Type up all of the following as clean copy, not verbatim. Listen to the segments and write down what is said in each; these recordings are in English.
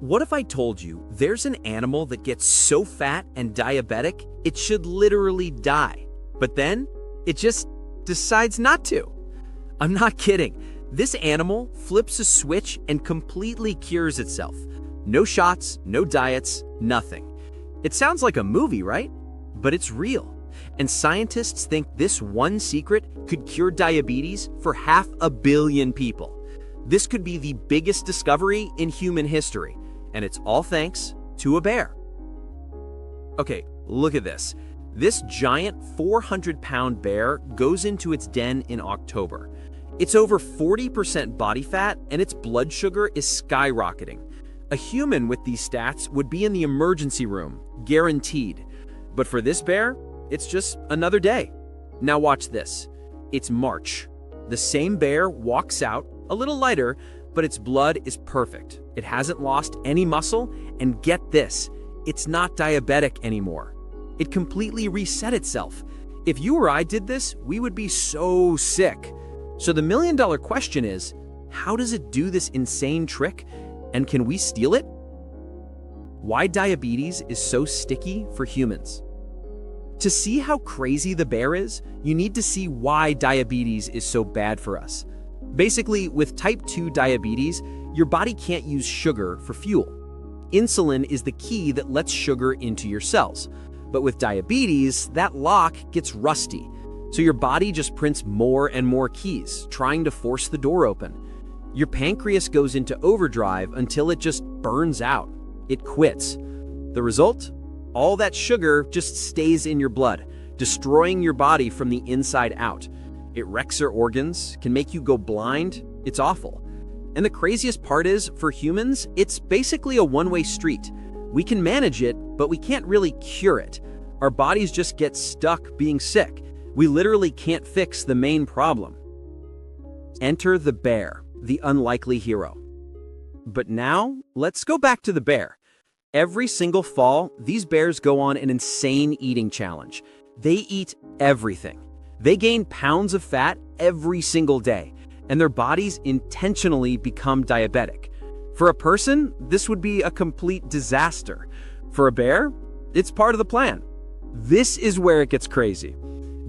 What if I told you there's an animal that gets so fat and diabetic it should literally die, but then it just decides not to? I'm not kidding. This animal flips a switch and completely cures itself. No shots, no diets, nothing. It sounds like a movie, right? But it's real. And scientists think this one secret could cure diabetes for 500 million people. This could be the biggest discovery in human history. And it's all thanks to a bear. Okay, look at this. This giant 400-pound bear goes into its den in October. It's over 40% body fat and its blood sugar is skyrocketing. A human with these stats would be in the emergency room, guaranteed. But for this bear, it's just another day. Now watch this. It's March. The same bear walks out, a little lighter, but its blood is perfect. It hasn't lost any muscle, and get this, it's not diabetic anymore. It completely reset itself. If you or I did this, we would be so sick. So the million-dollar question is, how does it do this insane trick, and can we steal it? Why diabetes is so sticky for humans. To see how crazy the bear is, you need to see why diabetes is so bad for us. Basically, with type 2 diabetes, your body can't use sugar for fuel. Insulin is the key that lets sugar into your cells. But with diabetes, that lock gets rusty. So your body just prints more and more keys, trying to force the door open. Your pancreas goes into overdrive until it just burns out. It quits. The result? All that sugar just stays in your blood, destroying your body from the inside out. It wrecks your organs, can make you go blind. It's awful. And the craziest part is, for humans, it's basically a one-way street. We can manage it, but we can't really cure it. Our bodies just get stuck being sick. We literally can't fix the main problem. Enter the bear, the unlikely hero. But now, let's go back to the bear. Every single fall, these bears go on an insane eating challenge. They eat everything. They gain pounds of fat every single day, and their bodies intentionally become diabetic. For a person, this would be a complete disaster. For a bear, it's part of the plan. This is where it gets crazy.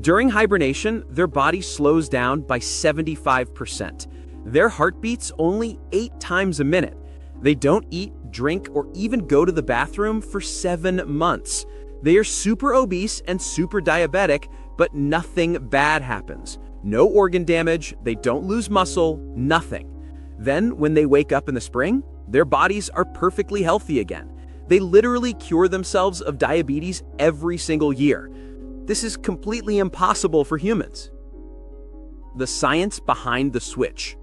During hibernation, their body slows down by 75%. Their heart beats only 8 times a minute. They don't eat, drink, or even go to the bathroom for 7 months. They are super obese and super diabetic, but nothing bad happens. No organ damage, they don't lose muscle, nothing. Then, when they wake up in the spring, their bodies are perfectly healthy again. They literally cure themselves of diabetes every single year. This is completely impossible for humans. The science behind the switch.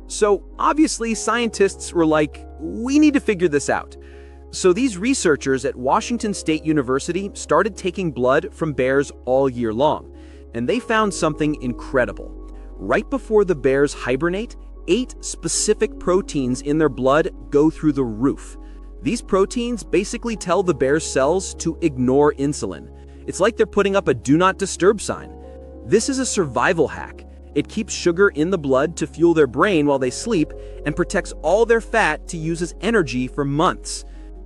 So, obviously, scientists were like, we need to figure this out. So these researchers at Washington State University started taking blood from bears all year long, and they found something incredible. Right before the bears hibernate, 8 specific proteins in their blood go through the roof. These proteins basically tell the bear's cells to ignore insulin. It's like they're putting up a do not disturb sign. This is a survival hack. It keeps sugar in the blood to fuel their brain while they sleep and protects all their fat to use as energy for months.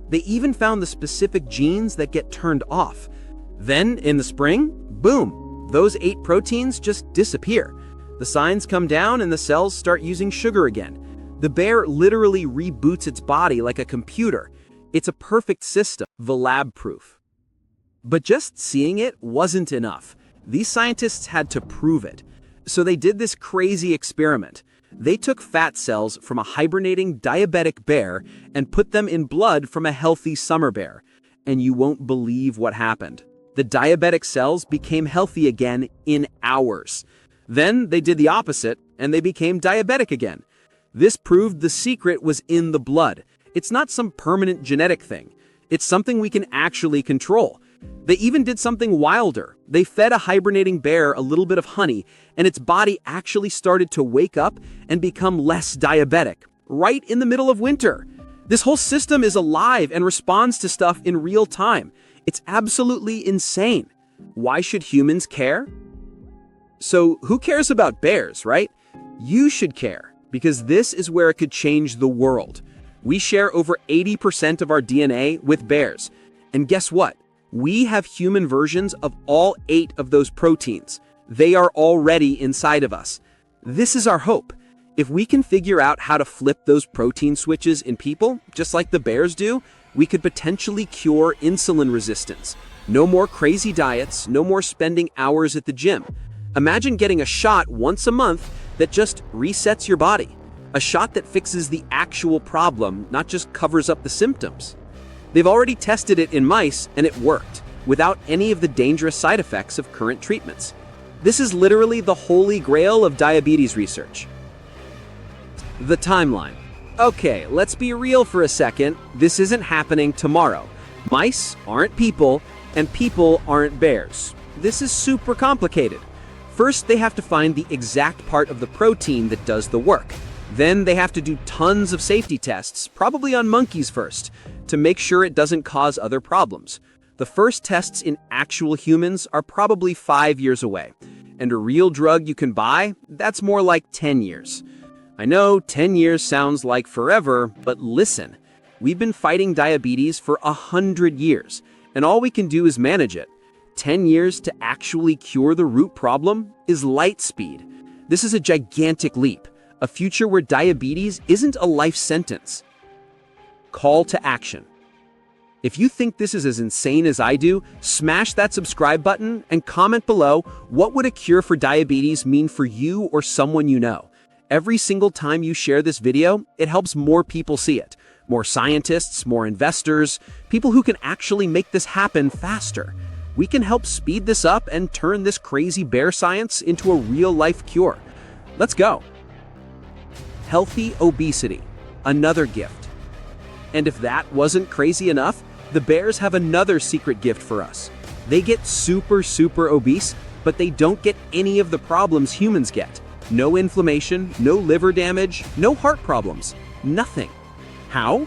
They even found the specific genes that get turned off. Then, in the spring, boom, those 8 proteins just disappear. The signs come down and the cells start using sugar again. The bear literally reboots its body like a computer. It's a perfect system, the lab proof. But just seeing it wasn't enough. These scientists had to prove it. So they did this crazy experiment. They took fat cells from a hibernating diabetic bear and put them in blood from a healthy summer bear. And you won't believe what happened. The diabetic cells became healthy again in hours. Then they did the opposite and they became diabetic again. This proved the secret was in the blood. It's not some permanent genetic thing. It's something we can actually control. They even did something wilder. They fed a hibernating bear a little bit of honey, and its body actually started to wake up and become less diabetic, right in the middle of winter. This whole system is alive and responds to stuff in real time. It's absolutely insane. Why should humans care? So who cares about bears, right? You should care, because this is where it could change the world. We share over 80% of our DNA with bears. And guess what? We have human versions of all 8 of those proteins. They are already inside of us. This is our hope. If we can figure out how to flip those protein switches in people, just like the bears do, we could potentially cure insulin resistance. No more crazy diets, no more spending hours at the gym. Imagine getting a shot once a month that just resets your body. A shot that fixes the actual problem, not just covers up the symptoms. They've already tested it in mice, and it worked, without any of the dangerous side effects of current treatments. This is literally the holy grail of diabetes research. The timeline. Okay, let's be real for a second. This isn't happening tomorrow. Mice aren't people, and people aren't bears. This is super complicated. First, they have to find the exact part of the protein that does the work. Then they have to do tons of safety tests, probably on monkeys first, to make sure it doesn't cause other problems. The first tests in actual humans are probably 5 years away. And a real drug you can buy, that's more like 10 years. I know 10 years sounds like forever, but listen, we've been fighting diabetes for 100 years, and all we can do is manage it. 10 years to actually cure the root problem is light speed. This is a gigantic leap, a future where diabetes isn't a life sentence. Call to action. If you think this is as insane as I do, smash that subscribe button and comment below, what would a cure for diabetes mean for you or someone you know? Every single time you share this video, it helps more people see it. More scientists, more investors, people who can actually make this happen faster. We can help speed this up and turn this crazy bear science into a real-life cure. Let's go. Healthy obesity, another gift. And if that wasn't crazy enough, the bears have another secret gift for us. They get super obese, but they don't get any of the problems humans get. No inflammation, no liver damage, no heart problems, nothing. How?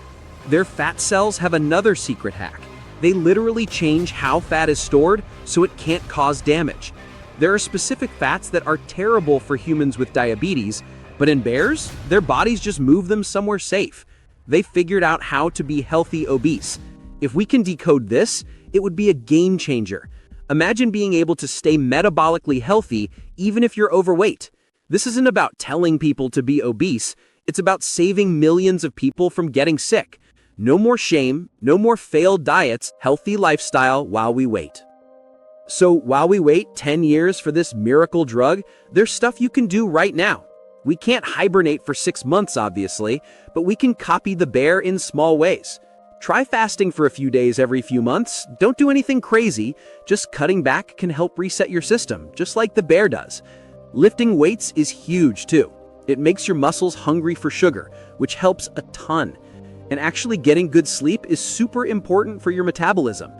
Their fat cells have another secret hack. They literally change how fat is stored so it can't cause damage. There are specific fats that are terrible for humans with diabetes, but in bears, their bodies just move them somewhere safe. They figured out how to be healthy obese. If we can decode this, it would be a game changer. Imagine being able to stay metabolically healthy even if you're overweight. This isn't about telling people to be obese, it's about saving millions of people from getting sick. No more shame, no more failed diets, healthy lifestyle while we wait. So while we wait 10 years for this miracle drug, there's stuff you can do right now. We can't hibernate for 6 months, obviously, but we can copy the bear in small ways. Try fasting for a few days every few months. Don't do anything crazy. Just cutting back can help reset your system, just like the bear does. Lifting weights is huge too. It makes your muscles hungry for sugar, which helps a ton. And actually getting good sleep is super important for your metabolism.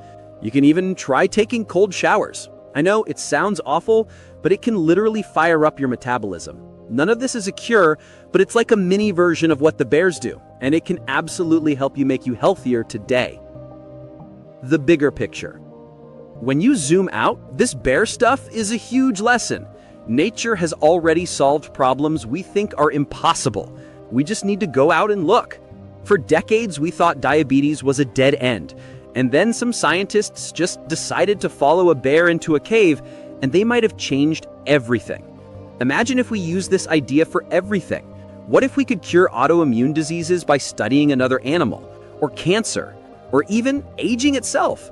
You can even try taking cold showers. I know it sounds awful, but it can literally fire up your metabolism. None of this is a cure, but it's like a mini version of what the bears do, and it can absolutely help you make you healthier today. The bigger picture. When you zoom out, this bear stuff is a huge lesson. Nature has already solved problems we think are impossible. We just need to go out and look. For decades, we thought diabetes was a dead end. And then some scientists just decided to follow a bear into a cave, and they might have changed everything. Imagine if we use this idea for everything. What if we could cure autoimmune diseases by studying another animal, or cancer, or even aging itself?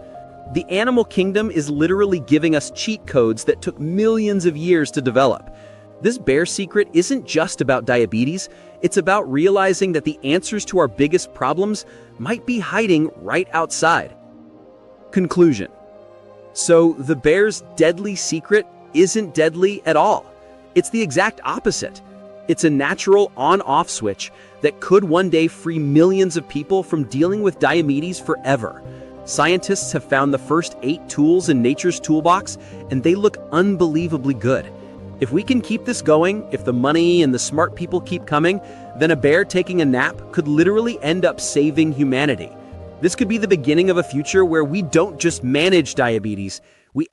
The animal kingdom is literally giving us cheat codes that took millions of years to develop. This bear secret isn't just about diabetes, it's about realizing that the answers to our biggest problems might be hiding right outside. Conclusion. So the bear's deadly secret isn't deadly at all. It's the exact opposite. It's a natural on-off switch that could one day free millions of people from dealing with diabetes forever. Scientists have found the first 8 tools in nature's toolbox, and they look unbelievably good. If we can keep this going, if the money and the smart people keep coming, then a bear taking a nap could literally end up saving humanity. This could be the beginning of a future where we don't just manage diabetes, we